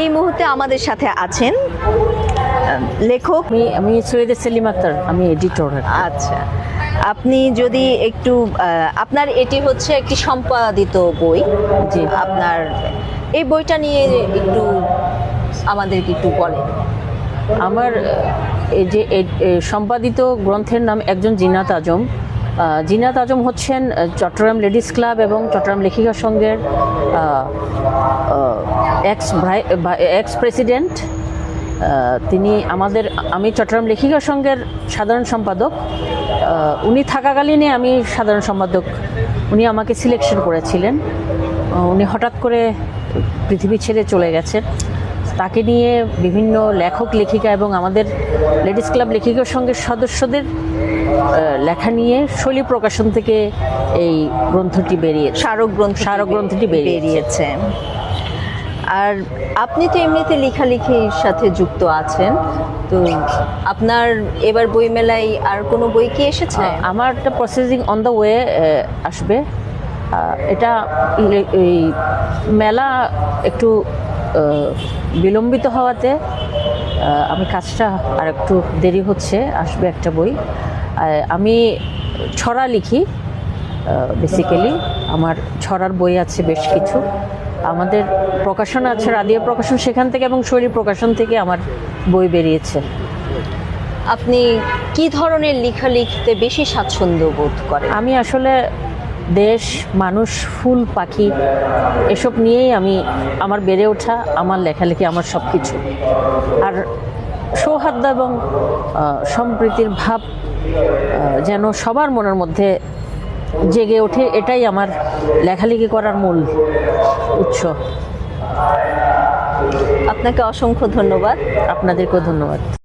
এই মুহূর্তে আমাদের সাথে আছেন লেখক। আমি সৈয়দ সেলিম আক্তার, আমি এডিটর। আচ্ছা, আপনি যদি একটু আপনার এটি হচ্ছে একটি সম্পাদিত বই, জি। আপনার এই বইটা নিয়ে একটু আমাদেরকে একটু বলেন। আমার এই যে সম্পাদিত গ্রন্থের নাম একজন জিনাত আজম। জিনাত আজম হচ্ছেন চট্টগ্রাম লেডিস ক্লাব এবং চট্টগ্রাম লেখিকা সংঘের এক্স প্রেসিডেন্ট। তিনি আমি চট্টগ্রাম লেখিকা সংঘের সাধারণ সম্পাদক। উনি থাকাকালীনই আমি সাধারণ সম্পাদক, উনি আমাকে সিলেকশন করেছিলেন। উনি হঠাৎ করে পৃথিবী ছেড়ে চলে গেছেন। তাকে নিয়ে বিভিন্ন লেখক লেখিকা এবং আমাদের লেডিস ক্লাব লেখিকা সংঘের সদস্যদের লেখা নিয়ে শৈলী প্রকাশন থেকে এই গ্রন্থটি স্মারক গ্রন্থটি বেরিয়েছে। আর আপনি তো এমনিতে লেখালেখির সাথে যুক্ত আছেন, তো আপনার এবার বই মেলায় আর কোনো বই কি এসেছে? আমার একটা প্রসেসিং অন দ্য ওয়ে আসবে। এটা এই মেলা একটু বিলম্বিত হওয়াতে আমি কাজটা আর একটু দেরি হচ্ছে, আসবে একটা বই। আমি ছড়া লিখি বেসিক্যালি, আমার ছড়ার বই আছে বেশ কিছু। আমাদের প্রকাশন আছে রাদিয়া প্রকাশন, সেখান থেকে এবং শৈলী প্রকাশন থেকে আমার বই বেরিয়েছে। আপনি কি ধরনের লেখা লিখতে বেশি স্বাচ্ছন্দ্য বোধ করেন? আমি আসলে দেশ, মানুষ, ফুল, পাখি এসব নিয়েই আমার বেড়ে ওঠা, আমার লেখালেখি, আমার সব কিছু। আর সৌহার্দ্য এবং সম্প্রীতির ভাব যেন সবার মনের মধ্যে জেগে ওঠে, এটাই আমার লেখালেখি করার মূল উৎস। আপনাকে অসংখ্য ধন্যবাদ। আপনাদেরকেও ধন্যবাদ।